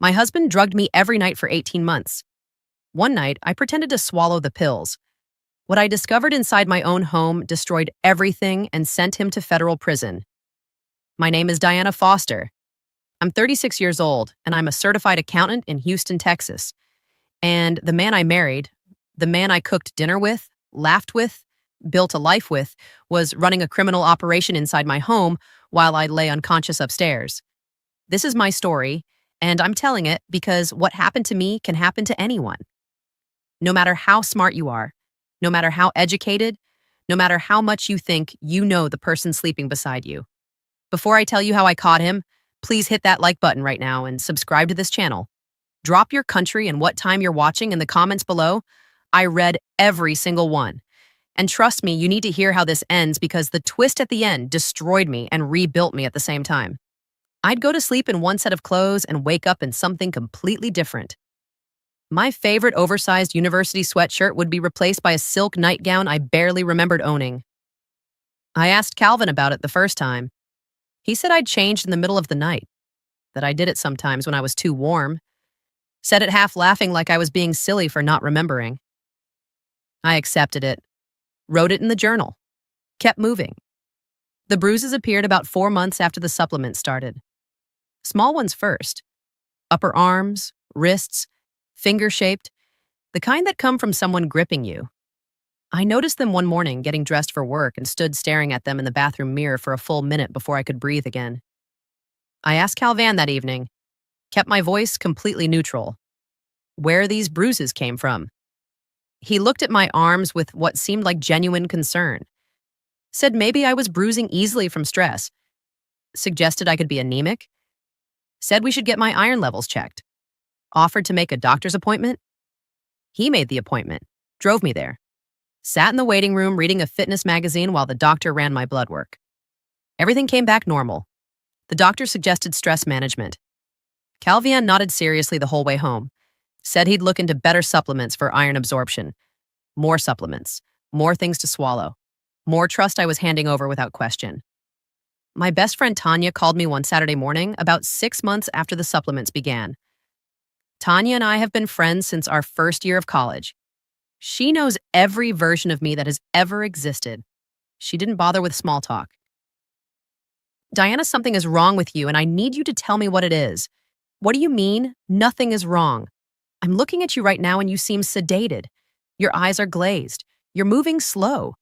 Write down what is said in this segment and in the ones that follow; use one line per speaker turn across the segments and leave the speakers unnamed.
My husband drugged me every night for 18 months. One night, I pretended to swallow the pills. What I discovered inside my own home destroyed everything and sent him to federal prison. My name is Diana Foster. I'm 36 years old, and I'm a certified accountant in Houston, Texas. And the man I married, the man I cooked dinner with, laughed with, built a life with, was running a criminal operation inside my home while I lay unconscious upstairs. This is my story, and I'm telling it because what happened to me can happen to anyone. No matter how smart you are, no matter how educated, no matter how much you think you know the person sleeping beside you. Before I tell you how I caught him, please hit that like button right now and subscribe to this channel. Drop your country and what time you're watching in the comments below. I read every single one. And trust me, you need to hear how this ends because the twist at the end destroyed me and rebuilt me at the same time. I'd go to sleep in one set of clothes and wake up in something completely different. My favorite oversized university sweatshirt would be replaced by a silk nightgown I barely remembered owning. I asked Calvin about it the first time. He said I'd changed in the middle of the night, that I did it sometimes when I was too warm. Said it half laughing like I was being silly for not remembering. I accepted it, wrote it in the journal, kept moving. The bruises appeared about 4 months after the supplements started. Small ones first. Upper arms, wrists, finger-shaped, the kind that come from someone gripping you. I noticed them one morning getting dressed for work and stood staring at them in the bathroom mirror for a full minute before I could breathe again. I asked Calvan that evening, kept my voice completely neutral, where these bruises came from. He looked at my arms with what seemed like genuine concern, said maybe I was bruising easily from stress, suggested I could be anemic, said we should get my iron levels checked, offered to make a doctor's appointment. He made the appointment, drove me there, sat in the waiting room reading a fitness magazine while the doctor ran my blood work. Everything came back normal. The doctor suggested stress management. Calvian nodded seriously the whole way home, said he'd look into better supplements for iron absorption, more supplements, more things to swallow, more trust I was handing over without question. My best friend Tanya called me one Saturday morning about 6 months after the supplements began. Tanya and I have been friends since our first year of college. She knows every version of me that has ever existed. She didn't bother with small talk. Diana, something is wrong with you, and I need you to tell me what it is. What do you mean? Nothing is wrong. I'm looking at you right now and you seem sedated. Your eyes are glazed. You're moving slow.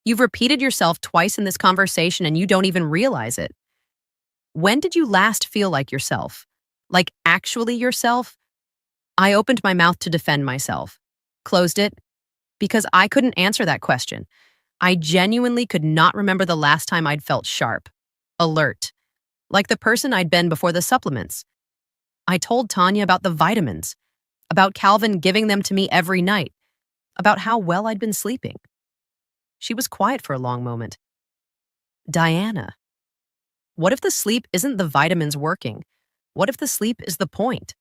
You've repeated yourself twice in this conversation and you don't even realize it. When did you last feel like yourself? Like actually yourself? I opened my mouth to defend myself, closed it, because I couldn't answer that question. I genuinely could not remember the last time I'd felt sharp, alert, like the person I'd been before the supplements. I told Tanya about the vitamins, about Calvin giving them to me every night, about how well I'd been sleeping. She was quiet for a long moment. Diana, what if the sleep isn't the vitamins working? What if the sleep is the point?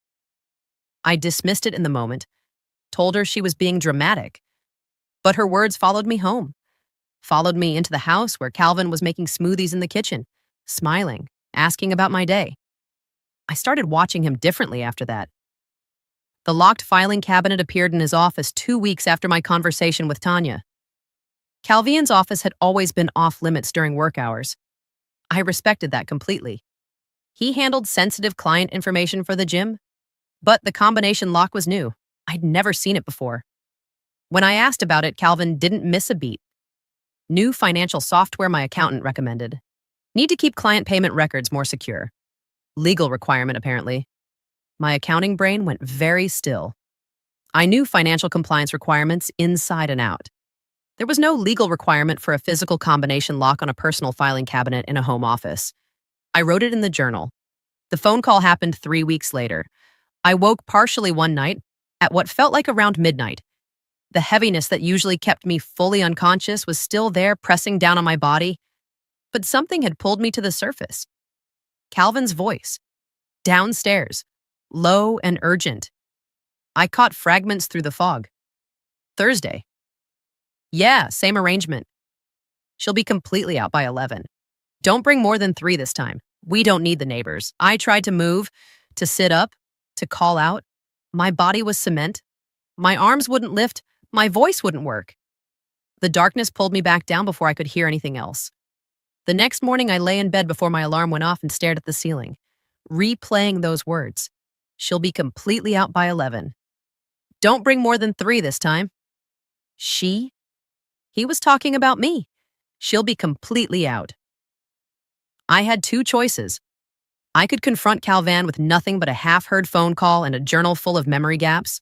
I dismissed it in the moment, told her she was being dramatic. But her words followed me home, followed me into the house where Calvin was making smoothies in the kitchen, smiling, asking about my day. I started watching him differently after that. The locked filing cabinet appeared in his office 2 weeks after my conversation with Tanya. Calvian's office had always been off limits during work hours. I respected that completely. He handled sensitive client information for the gym, but the combination lock was new. I'd never seen it before. When I asked about it, Calvin didn't miss a beat. New financial software my accountant recommended. Need to keep client payment records more secure. Legal requirement, apparently. My accounting brain went very still. I knew financial compliance requirements inside and out. There was no legal requirement for a physical combination lock on a personal filing cabinet in a home office. I wrote it in the journal. The phone call happened 3 weeks later. I woke partially one night at what felt like around midnight. The heaviness that usually kept me fully unconscious was still there, pressing down on my body. But something had pulled me to the surface. Calvin's voice. Downstairs. Low and urgent. I caught fragments through the fog. Thursday. Yeah, same arrangement. She'll be completely out by 11. Don't bring more than 3 this time. We don't need the neighbors. I tried to move, to sit up, to call out. My body was cement. My arms wouldn't lift. My voice wouldn't work. The darkness pulled me back down before I could hear anything else. The next morning, I lay in bed before my alarm went off and stared at the ceiling, replaying those words. She'll be completely out by 11. Don't bring more than 3 this time. She? He was talking about me. She'll be completely out. I had 2 choices. I could confront Calvan with nothing but a half-heard phone call and a journal full of memory gaps,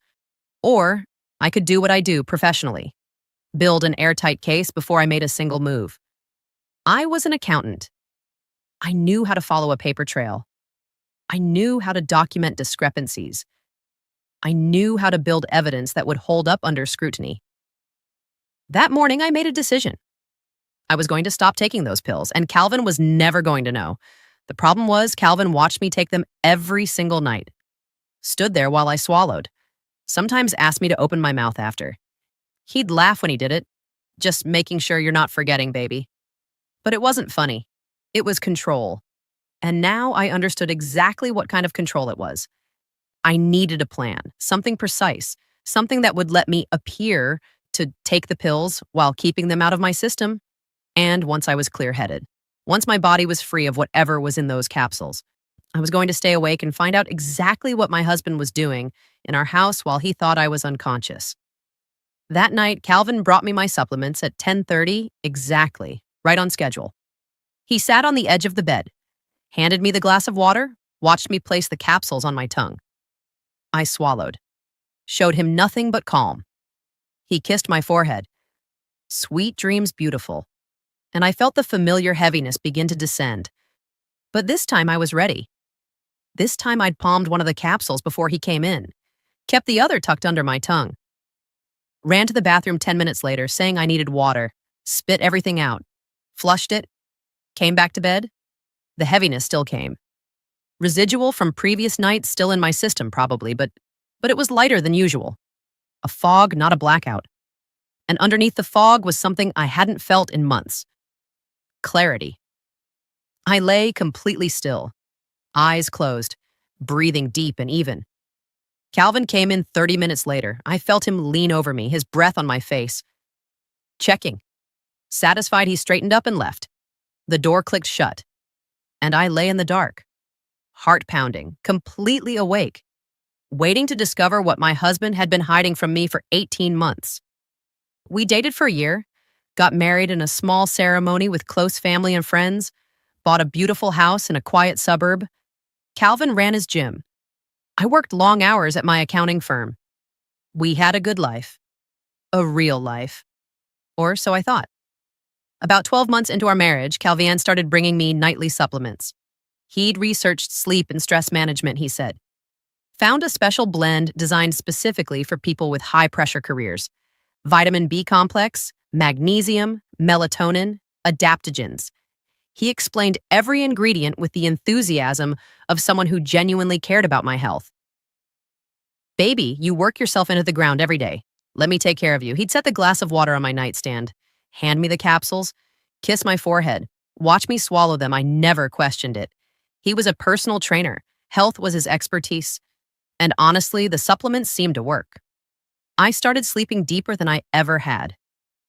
or I could do what I do professionally, build an airtight case before I made a single move. I was an accountant. I knew how to follow a paper trail. I knew how to document discrepancies. I knew how to build evidence that would hold up under scrutiny. That morning, I made a decision. I was going to stop taking those pills, and Calvin was never going to know. The problem was, Calvin watched me take them every single night. Stood there while I swallowed. Sometimes asked me to open my mouth after. He'd laugh when he did it. Just making sure you're not forgetting, baby. But it wasn't funny. It was control. And now I understood exactly what kind of control it was. I needed a plan, something precise, something that would let me appear to take the pills while keeping them out of my system. And once I was clear-headed, once my body was free of whatever was in those capsules, I was going to stay awake and find out exactly what my husband was doing in our house while he thought I was unconscious. That night, Calvin brought me my supplements at 10:30 exactly, right on schedule. He sat on the edge of the bed, handed me the glass of water, watched me place the capsules on my tongue. I swallowed, showed him nothing but calm. He kissed my forehead. Sweet dreams, beautiful. And I felt the familiar heaviness begin to descend. But this time I was ready. This time I'd palmed one of the capsules before he came in, kept the other tucked under my tongue. Ran to the bathroom 10 minutes later, saying I needed water, spit everything out, flushed it, came back to bed. The heaviness still came. Residual from previous nights still in my system probably, but it was lighter than usual. A fog, not a blackout. And underneath the fog was something I hadn't felt in months. Clarity. I lay completely still, eyes closed, breathing deep and even. Calvin came in 30 minutes later. I felt him lean over me, his breath on my face. Checking. Satisfied, he straightened up and left. The door clicked shut, and I lay in the dark, heart pounding, completely awake, waiting to discover what my husband had been hiding from me for 18 months. We dated for a year, got married in a small ceremony with close family and friends, bought a beautiful house in a quiet suburb. Calvin ran his gym. I worked long hours at my accounting firm. We had a good life. A real life. Or so I thought. About 12 months into our marriage, Calvin started bringing me nightly supplements. He'd researched sleep and stress management, he said. Found a special blend designed specifically for people with high-pressure careers. Vitamin B complex, magnesium, melatonin, adaptogens. He explained every ingredient with the enthusiasm of someone who genuinely cared about my health. Baby, you work yourself into the ground every day. Let me take care of you. He'd set the glass of water on my nightstand, hand me the capsules, kiss my forehead, watch me swallow them. I never questioned it. He was a personal trainer. Health was his expertise. And honestly, the supplements seemed to work. I started sleeping deeper than I ever had.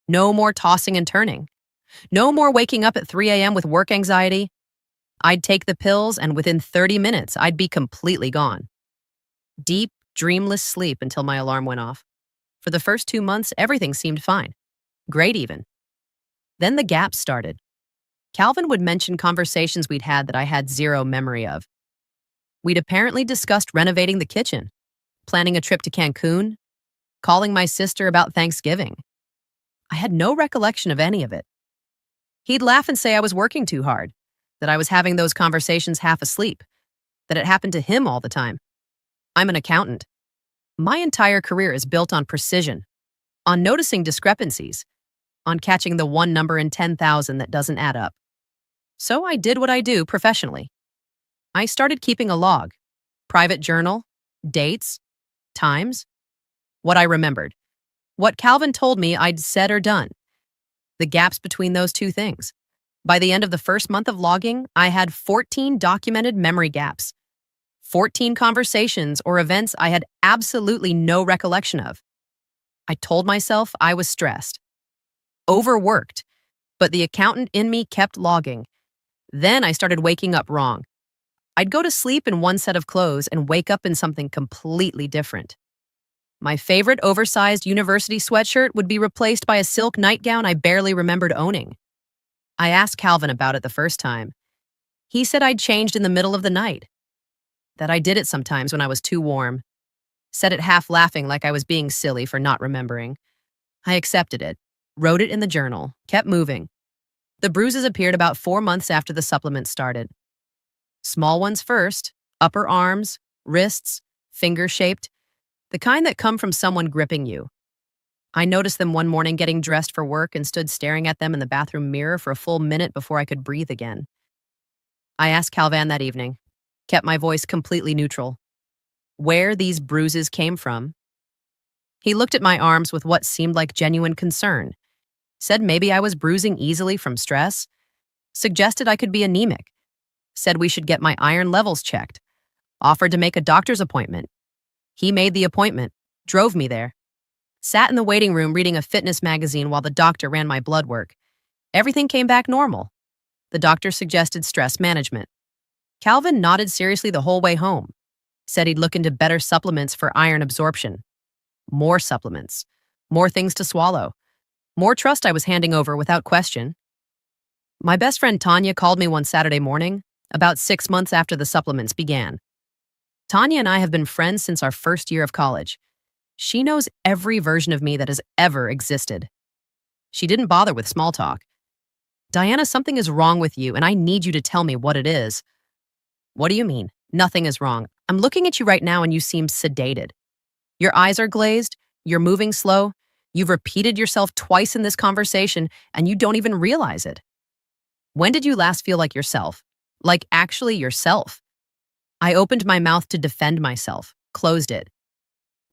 No more tossing and turning. No more waking up at 3 a.m. with work anxiety. I'd take the pills, and within 30 minutes, I'd be completely gone. Deep, dreamless sleep until my alarm went off. For the first 2 months, everything seemed fine. Great even. Then the gaps started. Calvin would mention conversations we'd had that I had zero memory of. We'd apparently discussed renovating the kitchen, planning a trip to Cancun, calling my sister about Thanksgiving. I had no recollection of any of it. He'd laugh and say I was working too hard, that I was having those conversations half asleep, that it happened to him all the time. I'm an accountant. My entire career is built on precision, on noticing discrepancies, on catching the one number in 10,000 that doesn't add up. So I did what I do professionally. I started keeping a log, private journal, dates, times, what I remembered, what Calvin told me I'd said or done, the gaps between those two things. By the end of the first month of logging, I had 14 documented memory gaps. 14 conversations or events I had absolutely no recollection of. I told myself I was stressed, overworked, but the accountant in me kept logging. Then I started waking up wrong. I'd go to sleep in one set of clothes and wake up in something completely different. My favorite oversized university sweatshirt would be replaced by a silk nightgown I barely remembered owning. I asked Calvin about it the first time. He said I'd changed in the middle of the night, that I did it sometimes when I was too warm. Said it half laughing like I was being silly for not remembering. I accepted it, wrote it in the journal, kept moving. The bruises appeared about 4 months after the supplement started. Small ones first, upper arms, wrists, finger-shaped, the kind that come from someone gripping you. I noticed them one morning getting dressed for work and stood staring at them in the bathroom mirror for a full minute before I could breathe again. I asked Calvin that evening, kept my voice completely neutral, where these bruises came from. He looked at my arms with what seemed like genuine concern, said maybe I was bruising easily from stress, suggested I could be anemic, said we should get my iron levels checked, offered to make a doctor's appointment. He made the appointment, drove me there, sat in the waiting room reading a fitness magazine while the doctor ran my blood work. Everything came back normal. The doctor suggested stress management. Calvin nodded seriously the whole way home, said he'd look into better supplements for iron absorption. More supplements, more things to swallow, more trust I was handing over without question. My best friend Tanya called me one Saturday morning, about 6 months after the supplements began. Tanya and I have been friends since our first year of college. She knows every version of me that has ever existed. She didn't bother with small talk. Diana, something is wrong with you, and I need you to tell me what it is. What do you mean? Nothing is wrong. I'm looking at you right now and you seem sedated. Your eyes are glazed, you're moving slow, you've repeated yourself twice in this conversation, and you don't even realize it. When did you last feel like yourself? Like actually yourself? I opened my mouth to defend myself, closed it.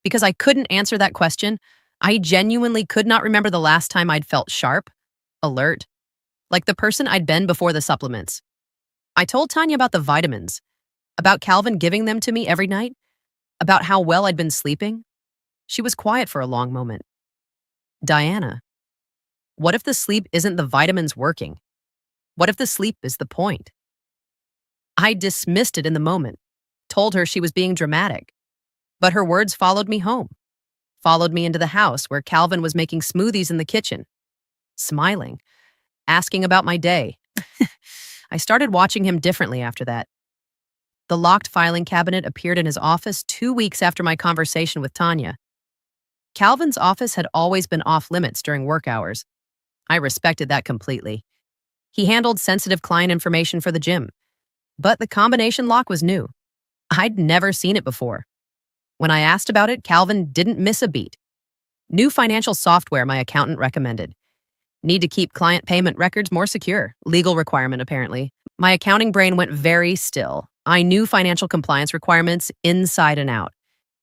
Because I couldn't answer that question, I genuinely could not remember the last time I'd felt sharp, alert, like the person I'd been before the supplements. I told Tanya about the vitamins, about Calvin giving them to me every night, about how well I'd been sleeping. She was quiet for a long moment. Diana, what if the sleep isn't the vitamins working? What if the sleep is the point? I dismissed it in the moment, told her she was being dramatic. But her words followed me home, followed me into the house where Calvin was making smoothies in the kitchen, smiling, asking about my day. I started watching him differently after that. The locked filing cabinet appeared in his office 2 weeks after my conversation with Tanya. Calvin's office had always been off limits during work hours. I respected that completely. He handled sensitive client information for the gym, but the combination lock was new. I'd never seen it before. When I asked about it, Calvin didn't miss a beat. New financial software my accountant recommended. Need to keep client payment records more secure. Legal requirement, apparently. My accounting brain went very still. I knew financial compliance requirements inside and out.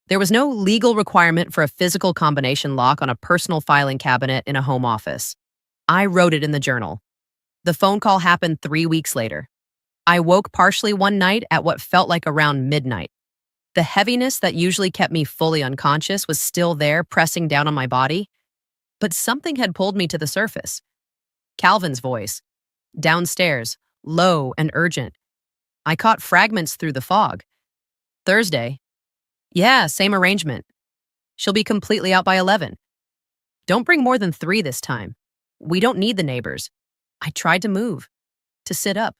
There was no legal requirement for a physical combination lock on a personal filing cabinet in a home office. I wrote it in the journal. The phone call happened 3 weeks later. I woke partially one night at what felt like around midnight. The heaviness that usually kept me fully unconscious was still there, pressing down on my body. But something had pulled me to the surface. Calvin's voice. Downstairs, low and urgent. I caught fragments through the fog. Thursday. Yeah, same arrangement. She'll be completely out by 11. Don't bring more than 3 this time. We don't need the neighbors. I tried to move, to sit up,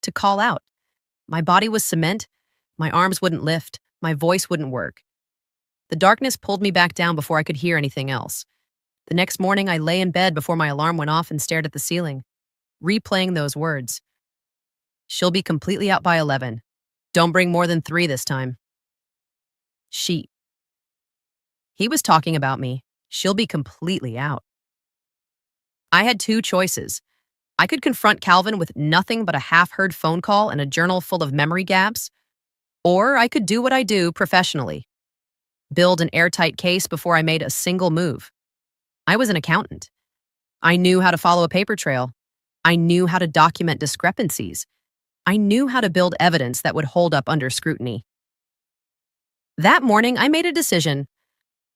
to call out. My body was cement. My arms wouldn't lift. My voice wouldn't work. The darkness pulled me back down before I could hear anything else. The next morning, I lay in bed before my alarm went off and stared at the ceiling, replaying those words. She'll be completely out by 11. Don't bring more than 3 this time. She. He was talking about me. She'll be completely out. I had 2 choices. I could confront Calvin with nothing but a half-heard phone call and a journal full of memory gaps, or I could do what I do professionally. Build an airtight case before I made a single move. I was an accountant. I knew how to follow a paper trail. I knew how to document discrepancies. I knew how to build evidence that would hold up under scrutiny. That morning, I made a decision.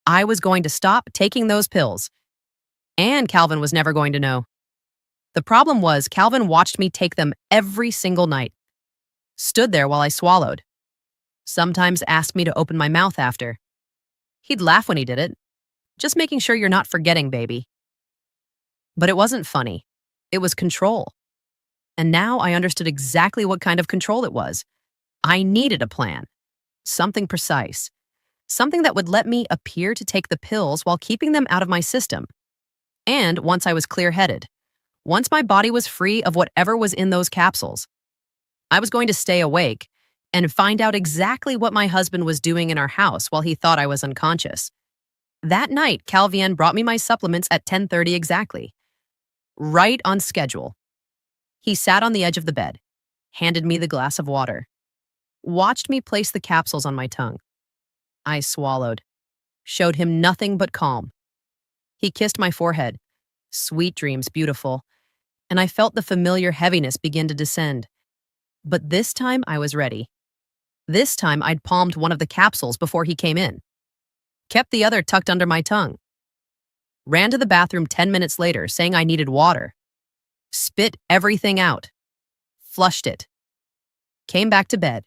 I was going to stop taking those pills, and Calvin was never going to know. The problem was, Calvin watched me take them every single night, stood there while I swallowed, sometimes asked me to open my mouth after. He'd laugh when he did it, just making sure you're not forgetting, baby. But it wasn't funny. It was control. And now I understood exactly what kind of control it was. I needed a plan, something precise, something that would let me appear to take the pills while keeping them out of my system. And once I was clear-headed, once my body was free of whatever was in those capsules, I was going to stay awake and find out exactly what my husband was doing in our house while he thought I was unconscious. That night, Calvin brought me my supplements at 10:30 exactly, right on schedule. He sat on the edge of the bed, handed me the glass of water, watched me place the capsules on my tongue. I swallowed, showed him nothing but calm. He kissed my forehead, sweet dreams, beautiful, and I felt the familiar heaviness begin to descend. But this time I was ready. This time I'd palmed one of the capsules before he came in, kept the other tucked under my tongue, ran to the bathroom 10 minutes later saying I needed water, spit everything out, flushed it, came back to bed.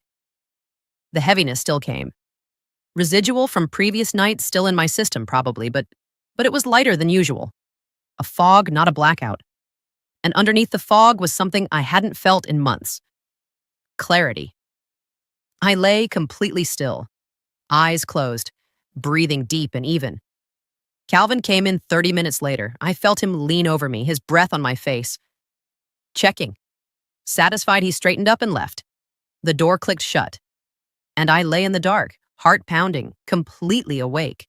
The heaviness still came. Residual from previous nights still in my system probably, but it was lighter than usual. A fog, not a blackout. And underneath the fog was something I hadn't felt in months. Clarity. I lay completely still, eyes closed, breathing deep and even. Calvin came in 30 minutes later. I felt him lean over me, his breath on my face. Checking. Satisfied, he straightened up and left. The door clicked shut. And I lay in the dark, heart pounding, completely awake,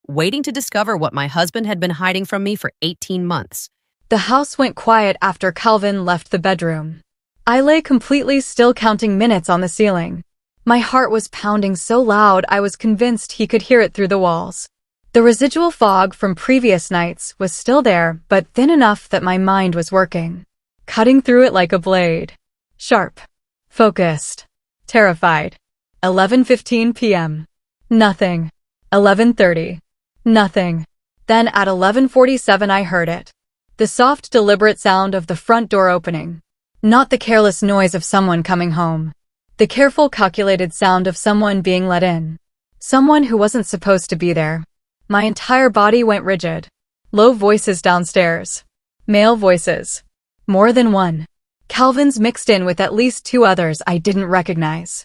waiting to discover what my husband had been hiding from me for 18 months.
The house went quiet after Calvin left the bedroom. I lay completely still, counting minutes on the ceiling. My heart was pounding so loud I was convinced he could hear it through the walls. The residual fog from previous nights was still there, but thin enough that my mind was working, cutting through it like a blade. Sharp. Focused. Terrified. 11:15 p.m. Nothing. 11:30. Nothing. Then at 11:47 I heard it. The soft, deliberate sound of the front door opening. Not the careless noise of someone coming home. The careful, calculated sound of someone being let in. Someone who wasn't supposed to be there. My entire body went rigid. Low voices downstairs. Male voices. More than one. Calvin's mixed in with at least two others I didn't recognize.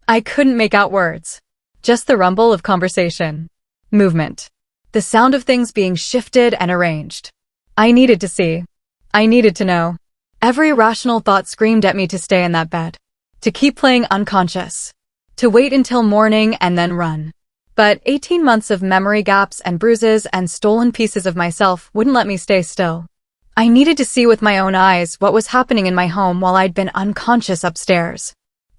I couldn't make out words. Just the rumble of conversation. Movement. The sound of things being shifted and arranged. I needed to see. I needed to know. Every rational thought screamed at me to stay in that bed. To keep playing unconscious. To wait until morning and then run. But 18 months of memory gaps and bruises and stolen pieces of myself wouldn't let me stay still. I needed to see with my own eyes what was happening in my home while I'd been unconscious upstairs.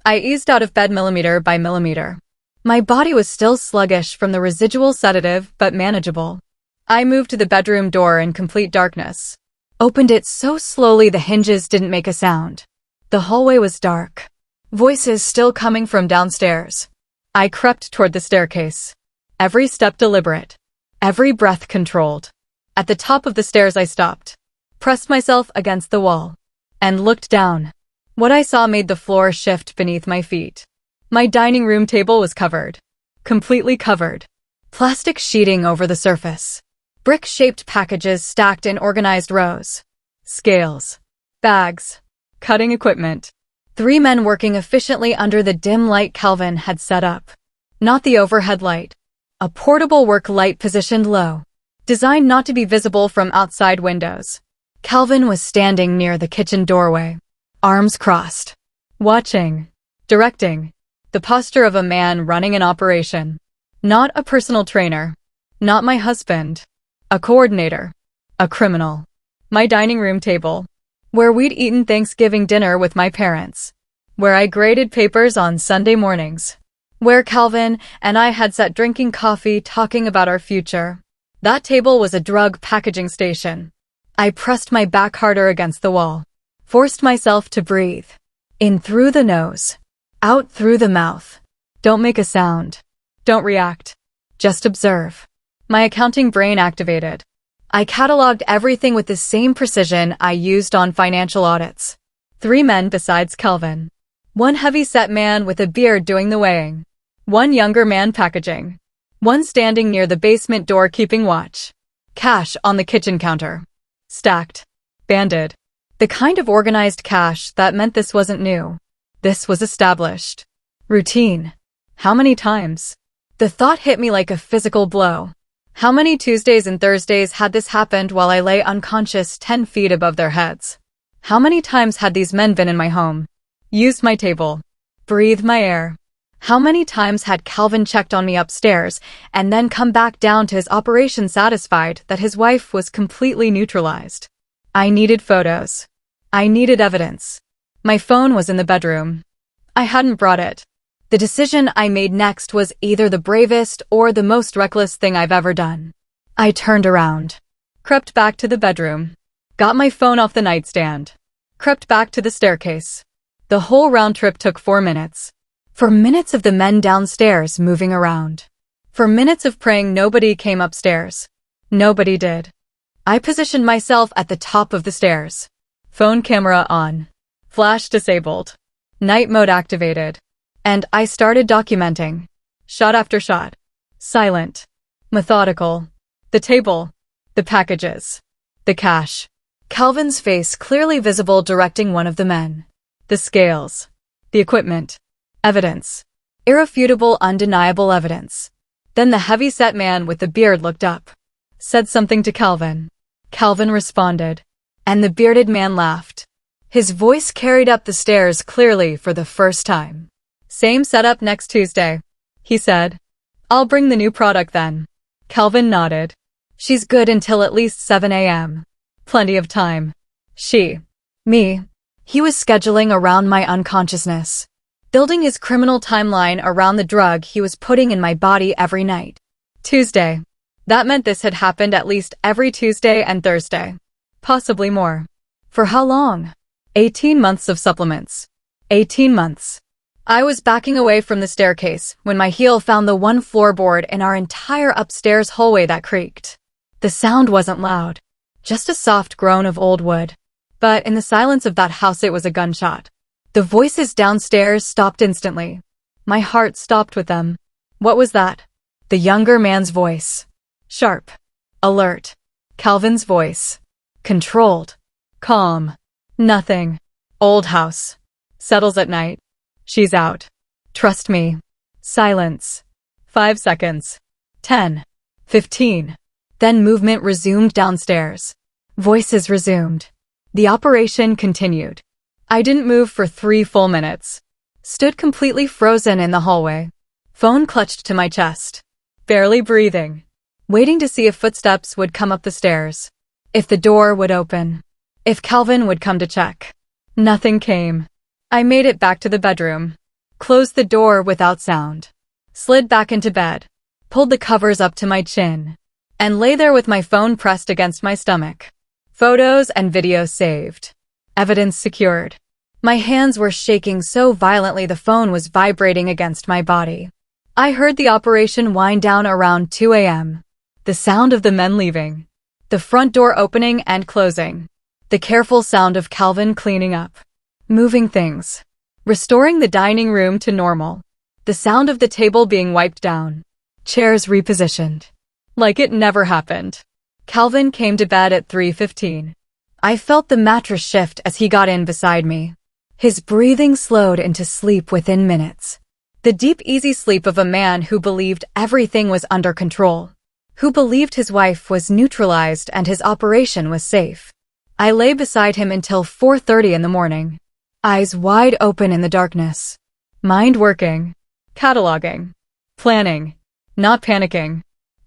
I eased out of bed millimeter by millimeter. My body was still sluggish from the residual sedative, but manageable. I moved to the bedroom door in complete darkness. Opened it so slowly the hinges didn't make a sound. The hallway was dark. Voices still coming from downstairs. I crept toward the staircase. Every step deliberate. Every breath controlled. At the top of the stairs I stopped. Pressed myself against the wall. And looked down. What I saw made the floor shift beneath my feet. My dining room table was covered. Completely covered. Plastic sheeting over the surface. Brick-shaped packages stacked in organized rows. Scales. Bags. Cutting equipment. 3 men working efficiently under the dim light Calvin had set up. Not the overhead light. A portable work light positioned low. Designed not to be visible from outside windows. Calvin was standing near the kitchen doorway. Arms crossed. Watching. Directing. The posture of a man running an operation. Not a personal trainer. Not my husband. A coordinator. A criminal. My dining room table. Where we'd eaten Thanksgiving dinner with my parents. Where I graded papers on Sunday mornings. Where Calvin and I had sat drinking coffee talking about our future. That table was a drug packaging station. I pressed my back harder against the wall. Forced myself to breathe. In through the nose. Out through the mouth. Don't make a sound. Don't react. Just observe. My accounting brain activated. I cataloged everything with the same precision I used on financial audits. 3 men besides Calvin. 1 heavy-set man with a beard doing the weighing. 1 younger man packaging. 1 standing near the basement door keeping watch. Cash on the kitchen counter. Stacked. Banded. The kind of organized cash that meant this wasn't new. This was established. Routine. How many times? The thought hit me like a physical blow. How many Tuesdays and Thursdays had this happened while I lay unconscious 10 feet above their heads? How many times had these men been in my home? Used my table. Breathed my air. How many times had Calvin checked on me upstairs and then come back down to his operation satisfied that his wife was completely neutralized? I needed photos. I needed evidence. My phone was in the bedroom. I hadn't brought it. The decision I made next was either the bravest or the most reckless thing I've ever done. I turned around. Crept back to the bedroom. Got my phone off the nightstand. Crept back to the staircase. The whole round trip took 4 minutes. 4 minutes of the men downstairs moving around. 4 minutes of praying nobody came upstairs. Nobody did. I positioned myself at the top of the stairs. Phone camera on. Flash disabled. Night mode activated. And I started documenting. Shot after shot. Silent. Methodical. The table. The packages. The cash. Calvin's face clearly visible directing one of the men. The scales. The equipment. Evidence. Irrefutable, undeniable evidence. Then the heavy-set man with the beard looked up. Said something to Calvin. Calvin responded. And the bearded man laughed. His voice carried up the stairs clearly for the first time. Same setup next Tuesday, he said. I'll bring the new product then. Calvin nodded. She's good until at least 7 a.m. Plenty of time. She. Me. He was scheduling around my unconsciousness. Building his criminal timeline around the drug he was putting in my body every night. Tuesday. That meant this had happened at least every Tuesday and Thursday. Possibly more. For how long? 18 months of supplements. 18 months. I was backing away from the staircase when my heel found the one floorboard in our entire upstairs hallway that creaked. The sound wasn't loud. Just a soft groan of old wood. But in the silence of that house it was a gunshot. The voices downstairs stopped instantly. My heart stopped with them. What was that? The younger man's voice. Sharp. Alert. Calvin's voice. Controlled. Calm. Nothing. Old house. Settles at night. She's out. Trust me. Silence. 5 seconds. 10. 15. Then movement resumed downstairs. Voices resumed. The operation continued. I didn't move for 3 full minutes. Stood completely frozen in the hallway. Phone clutched to my chest. Barely breathing. Waiting to see if footsteps would come up the stairs. If the door would open. If Calvin would come to check. Nothing came. I made it back to the bedroom. Closed the door without sound. Slid back into bed. Pulled the covers up to my chin. And lay there with my phone pressed against my stomach. Photos and videos saved. Evidence secured. My hands were shaking so violently the phone was vibrating against my body. I heard the operation wind down around 2 a.m. The sound of the men leaving. The front door opening and closing. The careful sound of Calvin cleaning up. Moving things. Restoring the dining room to normal. The sound of the table being wiped down. Chairs repositioned. Like it never happened. Calvin came to bed at 3:15. I felt the mattress shift as he got in beside me. His breathing slowed into sleep within minutes. The deep, easy sleep of a man who believed everything was under control. Who believed his wife was neutralized and his operation was safe. I lay beside him until 4:30 in the morning. Eyes wide open in the darkness. Mind working. Cataloging. Planning. Not panicking.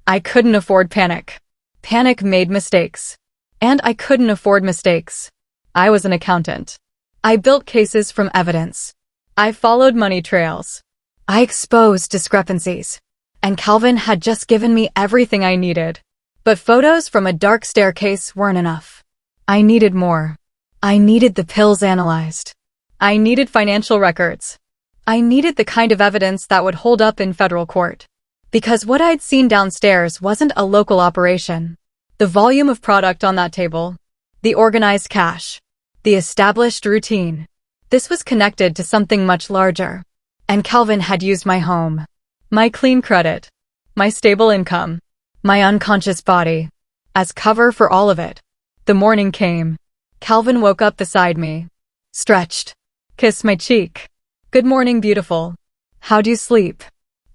I couldn't afford panic. Panic made mistakes. And I couldn't afford mistakes. I was an accountant. I built cases from evidence. I followed money trails. I exposed discrepancies. And Calvin had just given me everything I needed. But photos from a dark staircase weren't enough. I needed more. I needed the pills analyzed. I needed financial records. I needed the kind of evidence that would hold up in federal court. Because what I'd seen downstairs wasn't a local operation. The volume of product on that table, the organized cash, the established routine. This was connected to something much larger. And Calvin had used my home, my clean credit, my stable income, my unconscious body, as cover for all of it. The morning came. Calvin woke up beside me, stretched, kissed my cheek. Good morning, beautiful. How'd you sleep?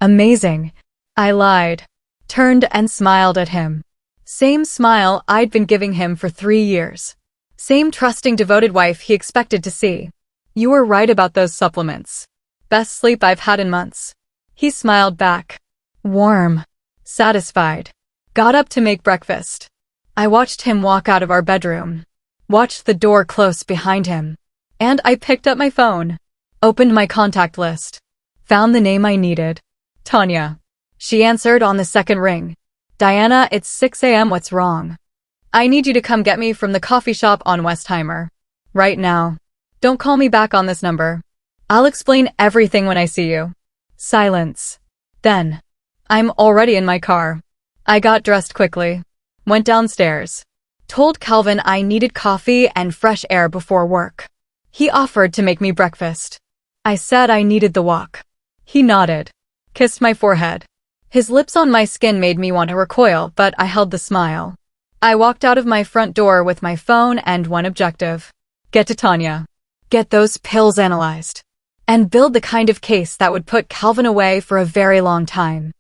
Amazing. I lied, turned and smiled at him. Same smile I'd been giving him for 3 years. Same trusting, devoted wife he expected to see. You were right about those supplements. Best sleep I've had in months. He smiled back. Warm. Satisfied. Got up to make breakfast. I watched him walk out of our bedroom. Watched the door close behind him. And I picked up my phone. Opened my contact list. Found the name I needed. Tanya. She answered on the second ring. Diana, it's 6 a.m. What's wrong? I need you to come get me from the coffee shop on Westheimer. Right now. Don't call me back on this number. I'll explain everything when I see you. Silence. Then. I'm already in my car. I got dressed quickly. Went downstairs. Told Calvin I needed coffee and fresh air before work. He offered to make me breakfast. I said I needed the walk. He nodded. Kissed my forehead. His lips on my skin made me want to recoil, but I held the smile. I walked out of my front door with my phone and one objective. Get to Tanya. Get those pills analyzed. And build the kind of case that would put Calvin away for a very long time.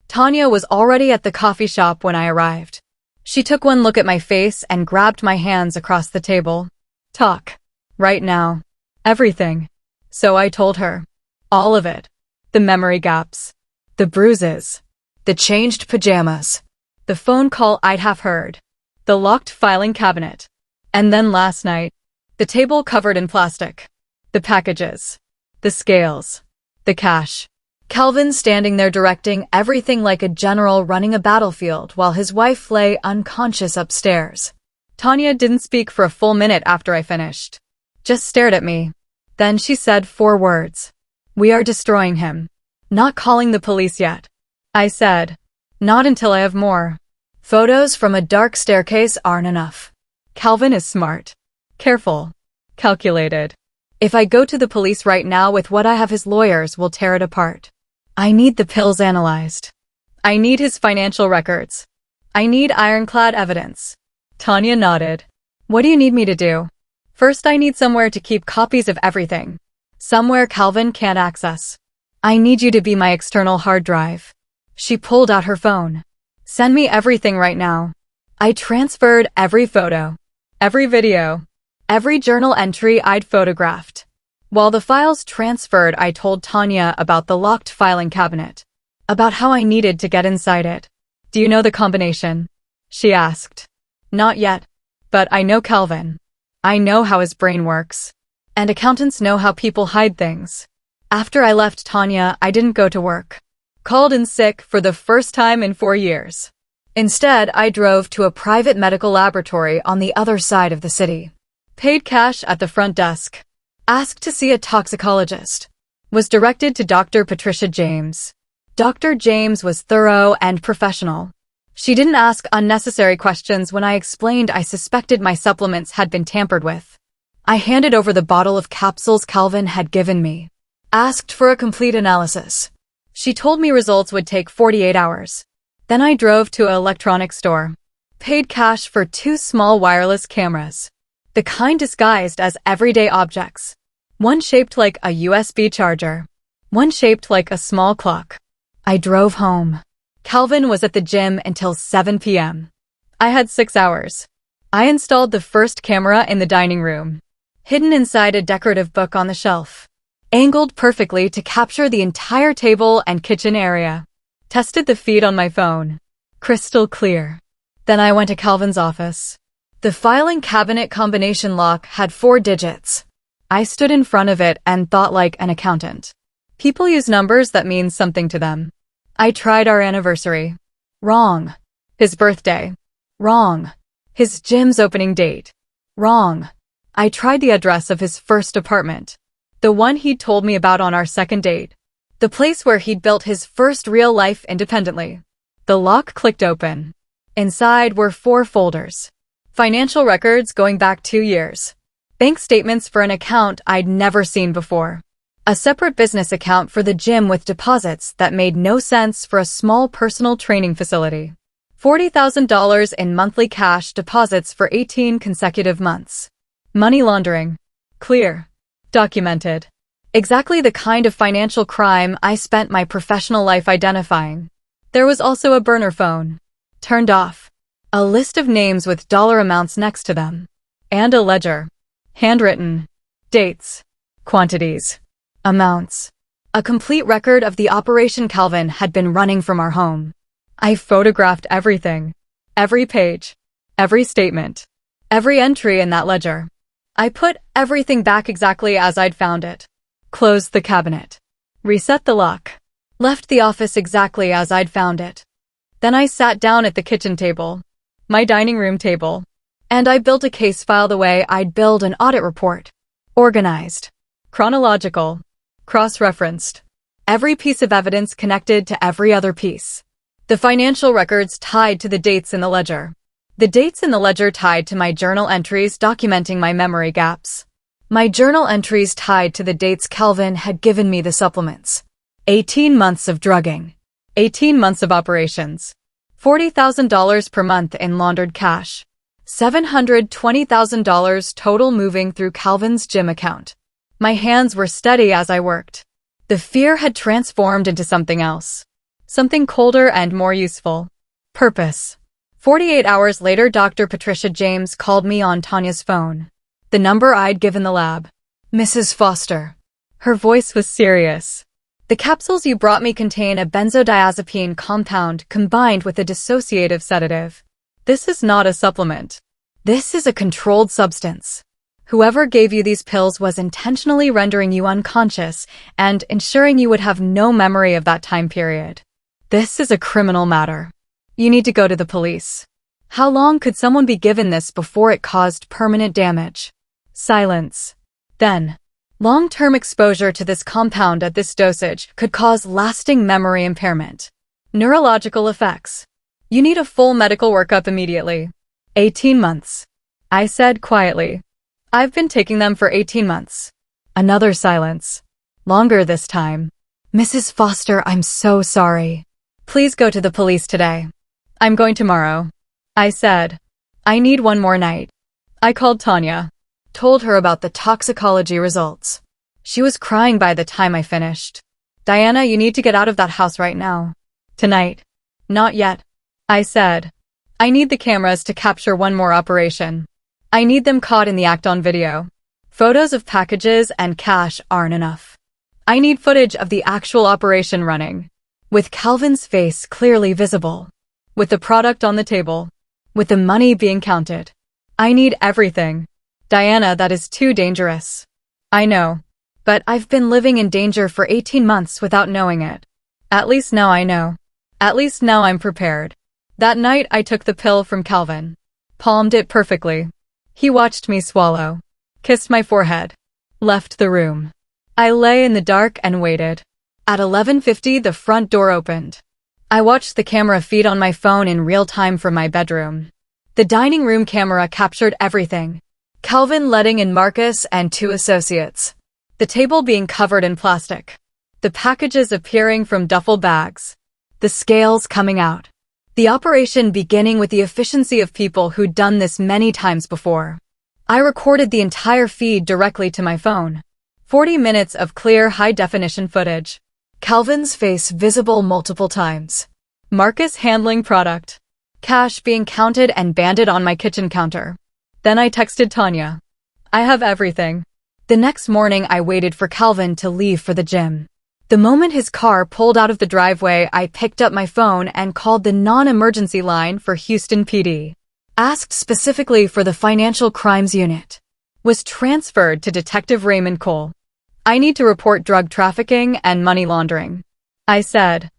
Tanya was already at the coffee shop when I arrived. She took one look at my face and grabbed my hands across the table. Talk. Right now. Everything. So I told her. All of it. The memory gaps. The bruises. The changed pajamas. The phone call I'd have heard. The locked filing cabinet. And then last night. The table covered in plastic. The packages. The scales. The cash. Calvin standing there directing everything like a general running a battlefield while his wife lay unconscious upstairs. Tanya didn't speak for a full minute after I finished. Just stared at me. Then she said 4 words. We are destroying him. Not calling the police yet. I said, not until I have more. Photos from a dark staircase aren't enough. Calvin is smart. Careful. Calculated. If I go to the police right now with what I have, his lawyers will tear it apart. I need the pills analyzed. I need his financial records. I need ironclad evidence. Tanya nodded. What do you need me to do? First, I need somewhere to keep copies of everything. Somewhere Calvin can't access. I need you to be my external hard drive. She pulled out her phone. Send me everything right now. I transferred every photo, every video, every journal entry I'd photographed. While the files transferred, I told Tanya about the locked filing cabinet, about how I needed to get inside it. Do you know the combination? She asked. Not yet, but I know Calvin. I know how his brain works. And accountants know how people hide things. After I left Tanya, I didn't go to work. Called in sick for the first time in 4 years. Instead, I drove to a private medical laboratory on the other side of the city. Paid cash at the front desk. Asked to see a toxicologist. Was directed to Dr. Patricia James. Dr. James was thorough and professional. She didn't ask unnecessary questions when I explained I suspected my supplements had been tampered with. I handed over the bottle of capsules Calvin had given me. Asked for a complete analysis. She told me results would take 48 hours. Then I drove to an electronics store. Paid cash for 2 small wireless cameras. The kind disguised as everyday objects. One shaped like a USB charger. One shaped like a small clock. I drove home. Calvin was at the gym until 7 p.m. I had 6 hours. I installed the first camera in the dining room. Hidden inside a decorative book on the shelf. Angled perfectly to capture the entire table and kitchen area. Tested the feed on my phone. Crystal clear. Then I went to Calvin's office. The filing cabinet combination lock had 4 digits. I stood in front of it and thought like an accountant. People use numbers that mean something to them. I tried our anniversary. Wrong. His birthday. Wrong. His gym's opening date. Wrong. I tried the address of his first apartment. The one he told me about on our second date. The place where he'd built his first real life independently. The lock clicked open. Inside were 4 folders. Financial records going back 2 years. Bank statements for an account I'd never seen before. A separate business account for the gym with deposits that made no sense for a small personal training facility. $40,000 in monthly cash deposits for 18 consecutive months. Money laundering. Clear. Documented. Exactly the kind of financial crime I spent my professional life identifying. There was also a burner phone. Turned off. A list of names with dollar amounts next to them. And a ledger. Handwritten. Dates. Quantities. Amounts. A complete record of the operation Calvin had been running from our home. I photographed everything. Every page. Every statement. Every entry in that ledger. I put everything back exactly as I'd found it. Closed the cabinet. Reset the lock. Left the office exactly as I'd found it. Then I sat down at the kitchen table. My dining room table. And I built a case file the way I'd build an audit report. Organized. Chronological. Cross-referenced. Every piece of evidence connected to every other piece. The financial records tied to the dates in the ledger. The dates in the ledger tied to my journal entries documenting my memory gaps. My journal entries tied to the dates Calvin had given me the supplements. 18 months of drugging. 18 months of operations. $40,000 per month in laundered cash. $720,000 total moving through Calvin's gym account. My hands were steady as I worked. The fear had transformed into something else. Something colder and more useful. Purpose. 48 hours later, Dr. Patricia James called me on Tanya's phone. The number I'd given the lab. Mrs. Foster. Her voice was serious. The capsules you brought me contain a benzodiazepine compound combined with a dissociative sedative. This is not a supplement. This is a controlled substance. Whoever gave you these pills was intentionally rendering you unconscious and ensuring you would have no memory of that time period. This is a criminal matter. You need to go to the police. How long could someone be given this before it caused permanent damage? Silence. Then, long-term exposure to this compound at this dosage could cause lasting memory impairment. Neurological effects. You need a full medical workup immediately. 18 months. I said quietly. I've been taking them for 18 months. Another silence. Longer this time. Mrs. Foster, I'm so sorry. Please go to the police today. I'm going tomorrow. I said. I need one more night. I called Tanya. Told her about the toxicology results. She was crying by the time I finished. Diana, you need to get out of that house right now. Tonight. Not yet. I said. I need the cameras to capture one more operation. I need them caught in the act on video. Photos of packages and cash aren't enough. I need footage of the actual operation running. With Calvin's face clearly visible. With the product on the table. With the money being counted. I need everything. Diana, that is too dangerous. I know. But I've been living in danger for 18 months without knowing it. At least now I know. At least now I'm prepared. That night I took the pill from Calvin. Palmed it perfectly. He watched me swallow. Kissed my forehead. Left the room. I lay in the dark and waited. At 11:50 the front door opened. I watched the camera feed on my phone in real time from my bedroom. The dining room camera captured everything. Calvin letting in Marcus and 2 associates. The table being covered in plastic. The packages appearing from duffel bags. The scales coming out. The operation beginning with the efficiency of people who'd done this many times before. I recorded the entire feed directly to my phone. 40 minutes of clear high-definition footage. Calvin's face visible multiple times. Marcus handling product. Cash being counted and banded on my kitchen counter. Then I texted Tanya. I have everything. The next morning I waited for Calvin to leave for the gym. The moment his car pulled out of the driveway, I picked up my phone and called the non-emergency line for Houston PD. Asked specifically for the Financial Crimes Unit. Was transferred to Detective Raymond Cole. I need to report drug trafficking and money laundering. I said.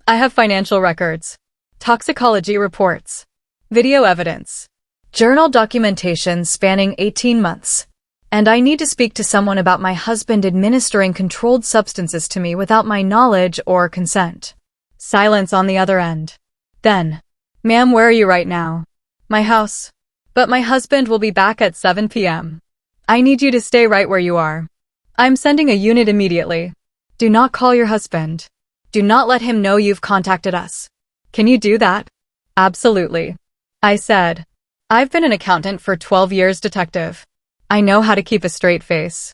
I have financial records. Toxicology reports. Video evidence. Journal documentation spanning 18 months. And I need to speak to someone about my husband administering controlled substances to me without my knowledge or consent. Silence on the other end. Then, ma'am, where are you right now? My house. But my husband will be back at 7 p.m. I need you to stay right where you are. I'm sending a unit immediately. Do not call your husband. Do not let him know you've contacted us. Can you do that? Absolutely. I said. I've been an accountant for 12 years, detective. I know how to keep a straight face.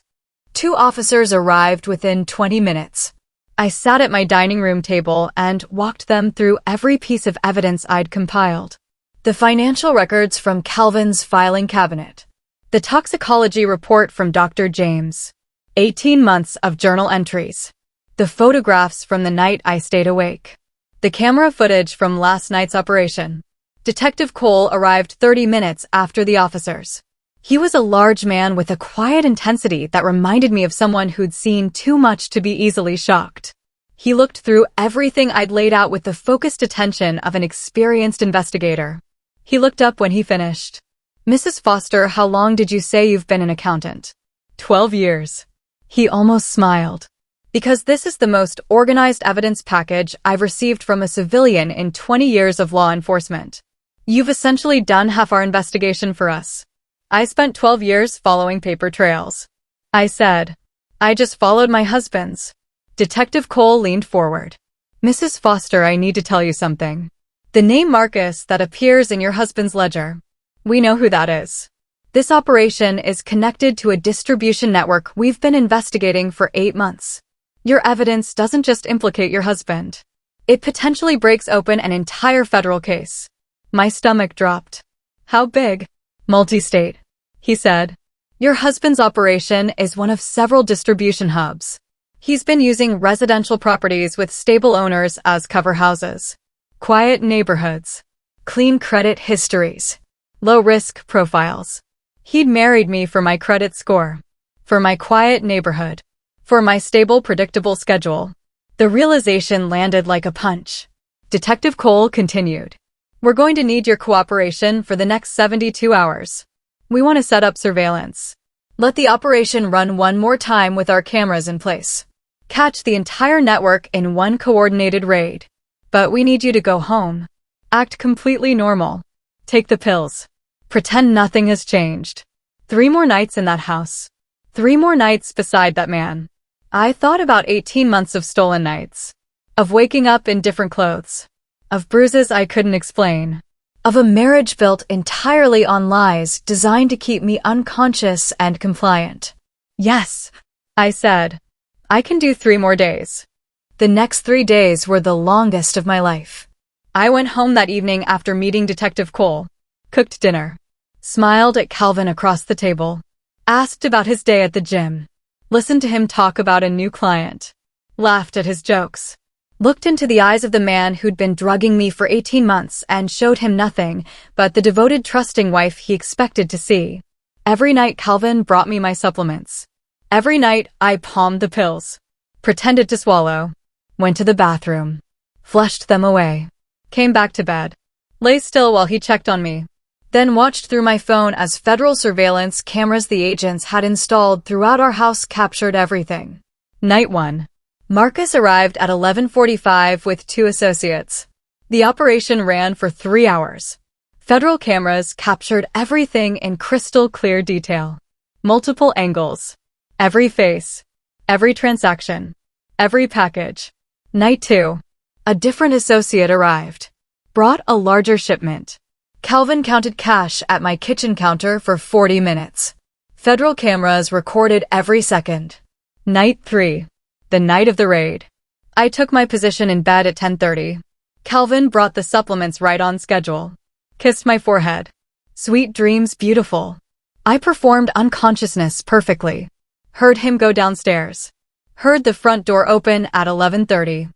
2 officers arrived within 20 minutes. I sat at my dining room table and walked them through every piece of evidence I'd compiled. The financial records from Calvin's filing cabinet. The toxicology report from Dr. James. 18 months of journal entries. The photographs from the night I stayed awake. The camera footage from last night's operation. Detective Cole arrived 30 minutes after the officers. He was a large man with a quiet intensity that reminded me of someone who'd seen too much to be easily shocked. He looked through everything I'd laid out with the focused attention of an experienced investigator. He looked up when he finished. Mrs. Foster, how long did you say you've been an accountant? 12 years. He almost smiled. Because this is the most organized evidence package I've received from a civilian in 20 years of law enforcement. You've essentially done half our investigation for us. I spent 12 years following paper trails. I said. I just followed my husband's. Detective Cole leaned forward. Mrs. Foster, I need to tell you something. The name Marcus that appears in your husband's ledger. We know who that is. This operation is connected to a distribution network we've been investigating for 8 months. Your evidence doesn't just implicate your husband. It potentially breaks open an entire federal case. My stomach dropped. How big? Multi-state, he said. Your husband's operation is one of several distribution hubs. He's been using residential properties with stable owners as cover houses. Quiet neighborhoods. Clean credit histories. Low-risk profiles. He'd married me for my credit score. For my quiet neighborhood. For my stable, predictable schedule. The realization landed like a punch. Detective Cole continued. We're going to need your cooperation for the next 72 hours. We want to set up surveillance. Let the operation run one more time with our cameras in place. Catch the entire network in one coordinated raid. But we need you to go home. Act completely normal. Take the pills. Pretend nothing has changed. 3 more nights in that house. 3 more nights beside that man. I thought about 18 months of stolen nights. Of waking up in different clothes. Of bruises I couldn't explain. Of a marriage built entirely on lies designed to keep me unconscious and compliant. Yes, I said. I can do 3 more days. The next 3 days were the longest of my life. I went home that evening after meeting Detective Cole. Cooked dinner. Smiled at Calvin across the table. Asked about his day at the gym. Listened to him talk about a new client. Laughed at his jokes. Looked into the eyes of the man who'd been drugging me for 18 months and showed him nothing but the devoted, trusting wife he expected to see. Every night Calvin brought me my supplements. Every night I palmed the pills. Pretended to swallow. Went to the bathroom. Flushed them away. Came back to bed. Lay still while he checked on me. Then watched through my phone as federal surveillance cameras the agents had installed throughout our house captured everything. Night 1. Marcus arrived at 11:45 with 2 associates. The operation ran for 3 hours. Federal cameras captured everything in crystal clear detail. Multiple angles. Every face. Every transaction. Every package. Night 2. A different associate arrived. Brought a larger shipment. Calvin counted cash at my kitchen counter for 40 minutes. Federal cameras recorded every second. Night 3. The night of the raid. I took my position in bed at 10:30. Calvin brought the supplements right on schedule. Kissed my forehead. Sweet dreams, beautiful. I performed unconsciousness perfectly. Heard him go downstairs. Heard the front door open at 11:30.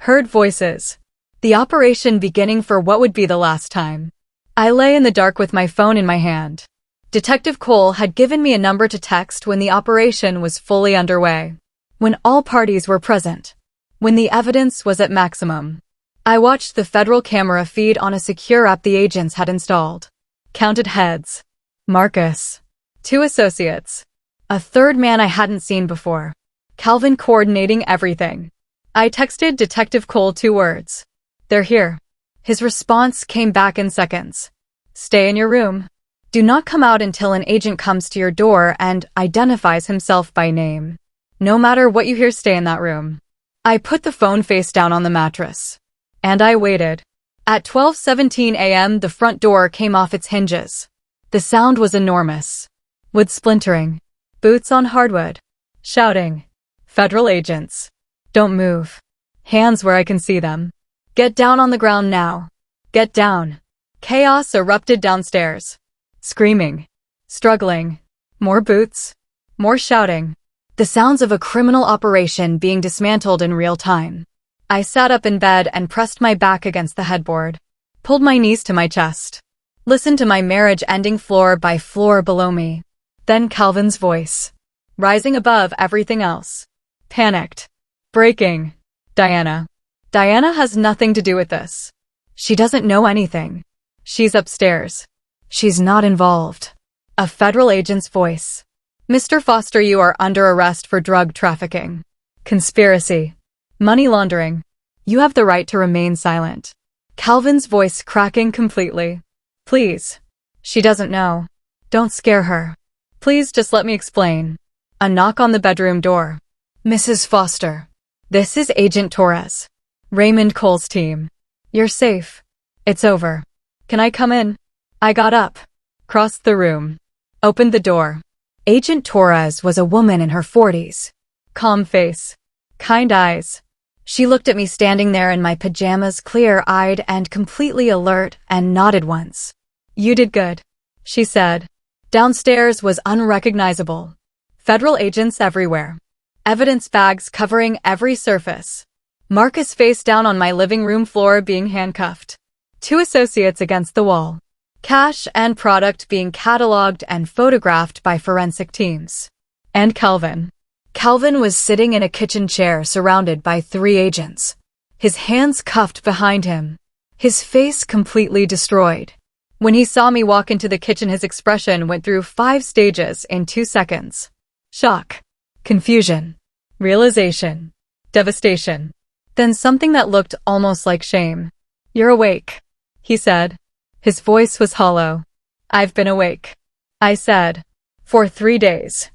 Heard voices. The operation beginning for what would be the last time. I lay in the dark with my phone in my hand. Detective Cole had given me a number to text when the operation was fully underway. When all parties were present. When the evidence was at maximum. I watched the federal camera feed on a secure app the agents had installed. Counted heads. Marcus. 2 associates. A third man I hadn't seen before. Calvin coordinating everything. I texted Detective Cole 2 words. They're here. His response came back in seconds. Stay in your room. Do not come out until an agent comes to your door and identifies himself by name. No matter what you hear, stay in that room. I put the phone face down on the mattress. And I waited. At 12:17 a.m., the front door came off its hinges. The sound was enormous. Wood splintering. Boots on hardwood. Shouting. Federal agents. Don't move. Hands where I can see them. Get down on the ground now. Get down. Chaos erupted downstairs. Screaming. Struggling. More boots. More shouting. The sounds of a criminal operation being dismantled in real time. I sat up in bed and pressed my back against the headboard. Pulled my knees to my chest. Listened to my marriage ending floor by floor below me. Then Calvin's voice. Rising above everything else. Panicked. Breaking. Diana. Diana has nothing to do with this. She doesn't know anything. She's upstairs. She's not involved. A federal agent's voice. Mr. Foster, you are under arrest for drug trafficking. Conspiracy. Money laundering. You have the right to remain silent. Calvin's voice cracking completely. Please. She doesn't know. Don't scare her. Please just let me explain. A knock on the bedroom door. Mrs. Foster. This is Agent Torres. Raymond Cole's team. You're safe. It's over. Can I come in? I got up. Crossed the room. Opened the door. Agent Torres was a woman in her 40s. Calm face. Kind eyes. She looked at me standing there in my pajamas, clear-eyed and completely alert, and nodded once. You did good, she said. Downstairs was unrecognizable. Federal agents everywhere. Evidence bags covering every surface. Marcus face down on my living room floor being handcuffed. 2 associates against the wall. Cash and product being cataloged and photographed by forensic teams. And Calvin. Calvin was sitting in a kitchen chair surrounded by 3 agents. His hands cuffed behind him. His face completely destroyed. When he saw me walk into the kitchen, his expression went through 5 stages in 2 seconds. Shock. Confusion. Realization. Devastation. Then something that looked almost like shame. You're awake, he said. His voice was hollow. I've been awake, I said. For 3 days.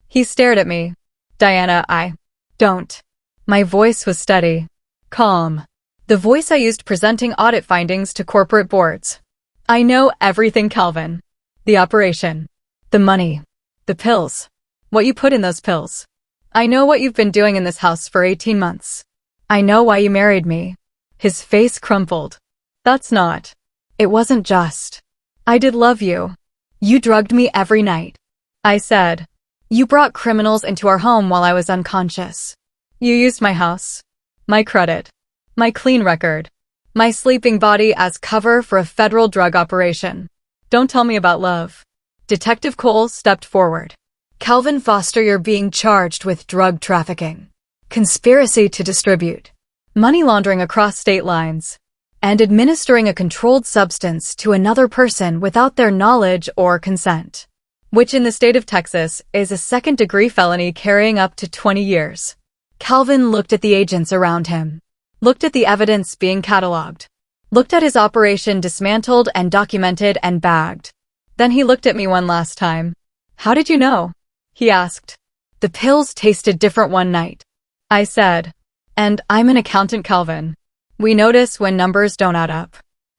He stared at me. Diana, I don't. My voice was steady. Calm. The voice I used presenting audit findings to corporate boards. I know everything, Calvin. The operation. The money. The pills. What you put in those pills. I know what you've been doing in this house for 18 months. I know why you married me. His face crumpled. That's not. It wasn't just. I did love you. You drugged me every night. I said. You brought criminals into our home while I was unconscious. You used my house, my credit, my clean record, my sleeping body as cover for a federal drug operation. Don't tell me about love. Detective Cole stepped forward. Calvin Foster, you're being charged with drug trafficking, conspiracy to distribute, money laundering across state lines, and administering a controlled substance to another person without their knowledge or consent, which in the state of Texas is a second-degree felony carrying up to 20 years. Calvin looked at the agents around him, looked at the evidence being cataloged, looked at his operation dismantled and documented and bagged. Then he looked at me one last time. How did you know? He asked. The pills tasted different one night, I said. And I'm an accountant, Calvin. We notice when numbers don't add up.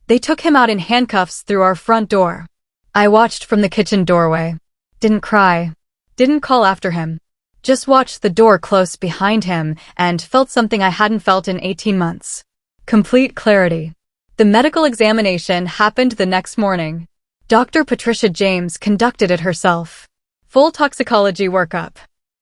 They took him out in handcuffs through our front door. I watched from the kitchen doorway. Didn't cry. Didn't call after him. Just watched the door close behind him and felt something I hadn't felt in 18 months. Complete clarity. The medical examination happened the next morning. Dr. Patricia James conducted it herself. Full toxicology workup.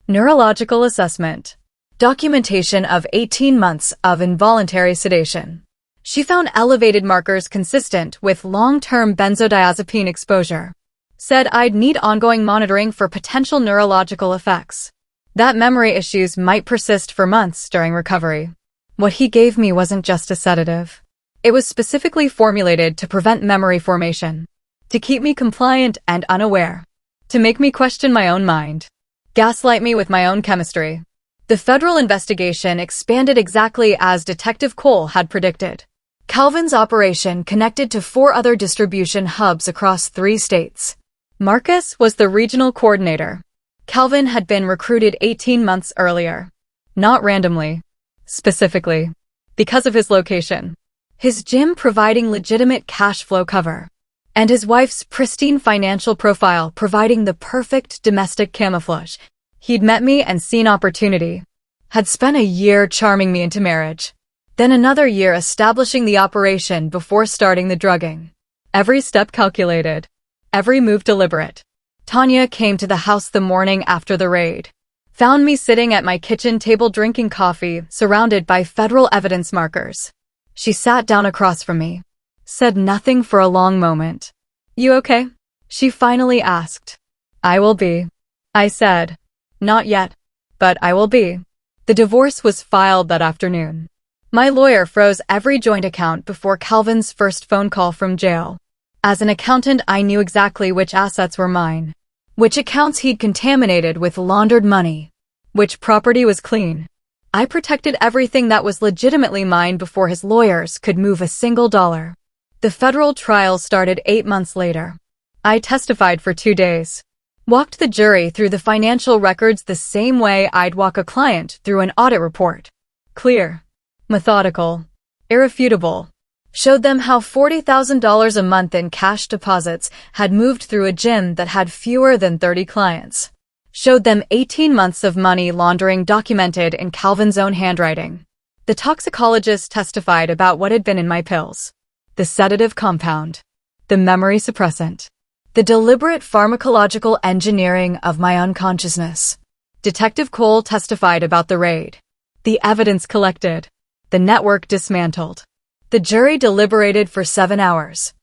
Neurological assessment. Documentation of 18 months of involuntary sedation. She found elevated markers consistent with long-term benzodiazepine exposure. Said I'd need ongoing monitoring for potential neurological effects. That memory issues might persist for months during recovery. What he gave me wasn't just a sedative. It was specifically formulated to prevent memory formation, to keep me compliant and unaware, to make me question my own mind. Gaslight me with my own chemistry. The federal investigation expanded exactly as Detective Cole had predicted. Calvin's operation connected to 4 other distribution hubs across 3 states. Marcus was the regional coordinator. Calvin had been recruited 18 months earlier. Not randomly. Specifically, because of his location. His gym providing legitimate cash flow cover. And his wife's pristine financial profile providing the perfect domestic camouflage. He'd met me and seen opportunity. Had spent a year charming me into marriage. Then another year establishing the operation before starting the drugging. Every step calculated. Every move deliberate. Tanya came to the house the morning after the raid. Found me sitting at my kitchen table drinking coffee, surrounded by federal evidence markers. She sat down across from me. Said nothing for a long moment. "You okay?" she finally asked. "I will be," I said. "Not yet, but I will be." The divorce was filed that afternoon. My lawyer froze every joint account before Calvin's first phone call from jail. As an accountant, I knew exactly which assets were mine, which accounts he'd contaminated with laundered money, which property was clean. I protected everything that was legitimately mine before his lawyers could move a single dollar. The federal trial started 8 months later. I testified for 2 days. Walked the jury through the financial records the same way I'd walk a client through an audit report. Clear. Methodical. Irrefutable. Showed them how $40,000 a month in cash deposits had moved through a gym that had fewer than 30 clients. Showed them 18 months of money laundering documented in Calvin's own handwriting. The toxicologist testified about what had been in my pills. The sedative compound. The memory suppressant. The deliberate pharmacological engineering of my unconsciousness. Detective Cole testified about the raid. The evidence collected. The network dismantled. The jury deliberated for 7 hours.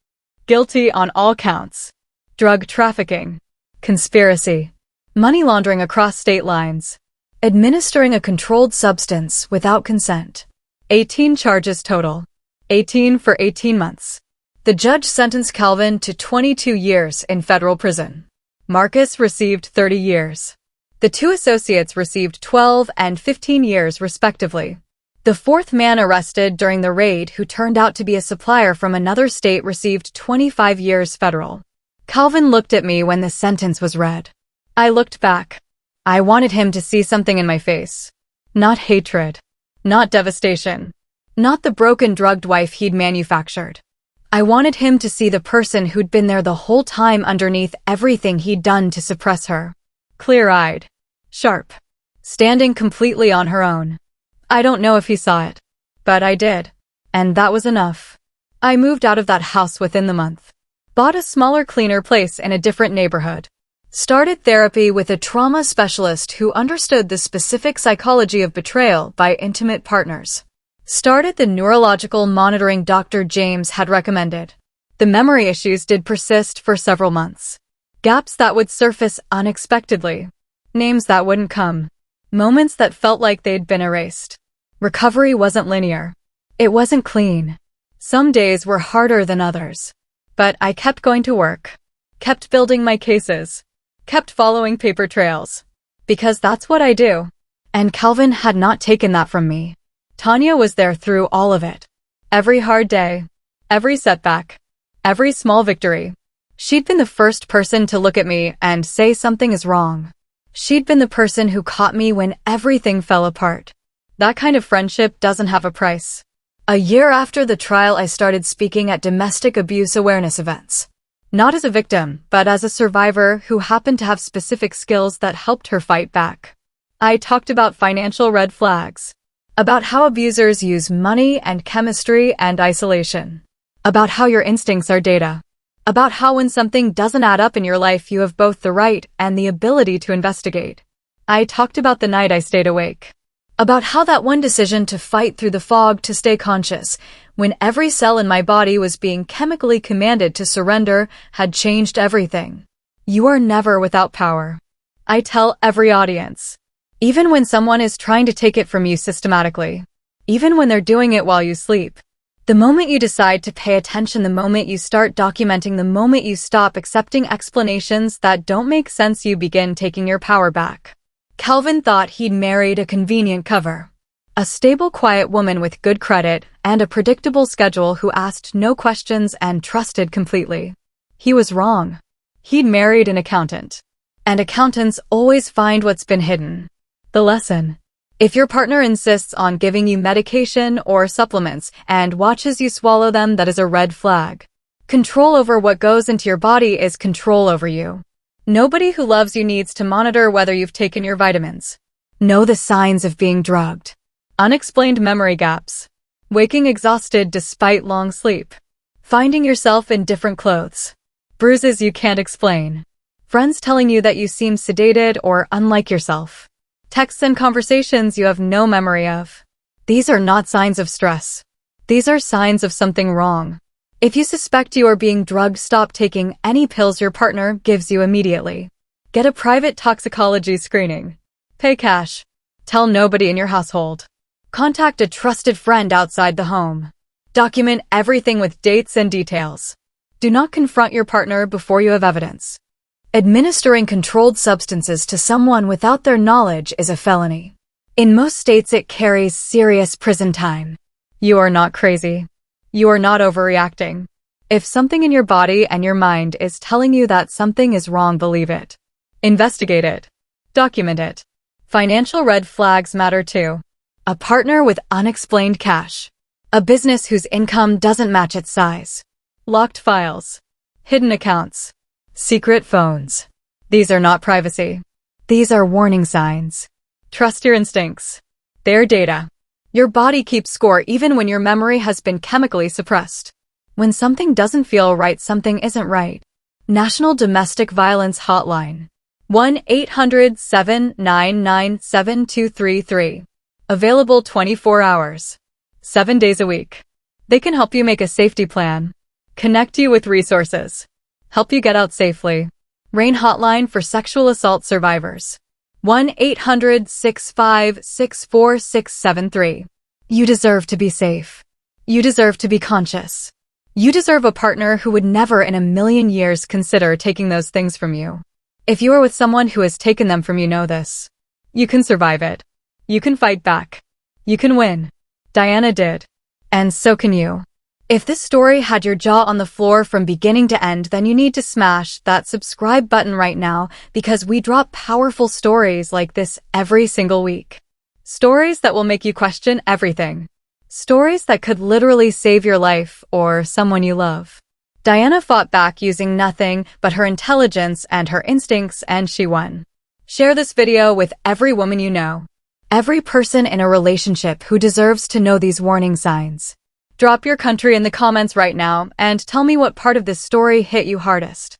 Guilty on all counts. Drug trafficking. Conspiracy. Money laundering across state lines. Administering a controlled substance without consent. 18 charges total. 18 for 18 months. The judge sentenced Calvin to 22 years in federal prison. Marcus received 30 years. The 2 associates received 12 and 15 years respectively. The 4th man arrested during the raid, who turned out to be a supplier from another state, received 25 years federal. Calvin looked at me when the sentence was read. I looked back. I wanted him to see something in my face. Not hatred. Not devastation. Not the broken drugged wife he'd manufactured. I wanted him to see the person who'd been there the whole time underneath everything he'd done to suppress her. Clear-eyed. Sharp. Standing completely on her own. I don't know if he saw it, but I did. And that was enough. I moved out of that house within the month. Bought a smaller, cleaner place in a different neighborhood. Started therapy with a trauma specialist who understood the specific psychology of betrayal by intimate partners. Started the neurological monitoring Dr. James had recommended. The memory issues did persist for several months. Gaps that would surface unexpectedly. Names that wouldn't come. Moments that felt like they'd been erased. Recovery wasn't linear. It wasn't clean. Some days were harder than others. But I kept going to work. Kept building my cases. Kept following paper trails. Because that's what I do. And Calvin had not taken that from me. Tanya was there through all of it. Every hard day. Every setback. Every small victory. She'd been the first person to look at me and say something is wrong. She'd been the person who caught me when everything fell apart. That kind of friendship doesn't have a price. A year after the trial, I started speaking at domestic abuse awareness events. Not as a victim, but as a survivor who happened to have specific skills that helped her fight back. I talked about financial red flags. About how abusers use money and chemistry and isolation. About how your instincts are data. About how when something doesn't add up in your life, you have both the right and the ability to investigate. I talked about the night I stayed awake. About how that one decision to fight through the fog to stay conscious, when every cell in my body was being chemically commanded to surrender, had changed everything. You are never without power. I tell every audience. Even when someone is trying to take it from you systematically. Even when they're doing it while you sleep. The moment you decide to pay attention, the moment you start documenting, the moment you stop accepting explanations that don't make sense, you begin taking your power back. Calvin thought he'd married a convenient cover. A stable, quiet woman with good credit and a predictable schedule who asked no questions and trusted completely. He was wrong. He'd married an accountant. And accountants always find what's been hidden. The lesson: if your partner insists on giving you medication or supplements and watches you swallow them, that is a red flag. Control over what goes into your body is control over you. Nobody who loves you needs to monitor whether you've taken your vitamins. Know the signs of being drugged. Unexplained memory gaps. Waking exhausted despite long sleep. Finding yourself in different clothes. Bruises you can't explain. Friends telling you that you seem sedated or unlike yourself. Texts and conversations you have no memory of. These are not signs of stress. These are signs of something wrong. If you suspect you are being drugged, stop taking any pills your partner gives you immediately. Get a private toxicology screening. Pay cash. Tell nobody in your household. Contact a trusted friend outside the home. Document everything with dates and details. Do not confront your partner before you have evidence. Administering controlled substances to someone without their knowledge is a felony. In most states, it carries serious prison time. You are not crazy. You are not overreacting. If something in your body and your mind is telling you that something is wrong, believe it. Investigate it. Document it. Financial red flags matter too. A partner with unexplained cash. A business whose income doesn't match its size. Locked files. Hidden accounts. Secret phones. These are not privacy. These are warning signs. Trust your instincts. They're data. Your body keeps score even when your memory has been chemically suppressed. When something doesn't feel right, something isn't right. National Domestic Violence Hotline. 1-800-799-7233. Available 24 hours. 7 days a week. They can help you make a safety plan. Connect you with resources. Help you get out safely. RAIN Hotline for sexual assault survivors. 1-800-656-4673. You deserve to be safe. You deserve to be conscious. You deserve a partner who would never in a million years consider taking those things from you. If you are with someone who has taken them from you, know this. You can survive it. You can fight back. You can win. Diana did. And so can you. If this story had your jaw on the floor from beginning to end, then you need to smash that subscribe button right now, because we drop powerful stories like this every single week. Stories that will make you question everything. Stories that could literally save your life or someone you love. Diana fought back using nothing but her intelligence and her instincts, and she won. Share this video with every woman you know. Every person in a relationship who deserves to know these warning signs. Drop your country in the comments right now and tell me what part of this story hit you hardest.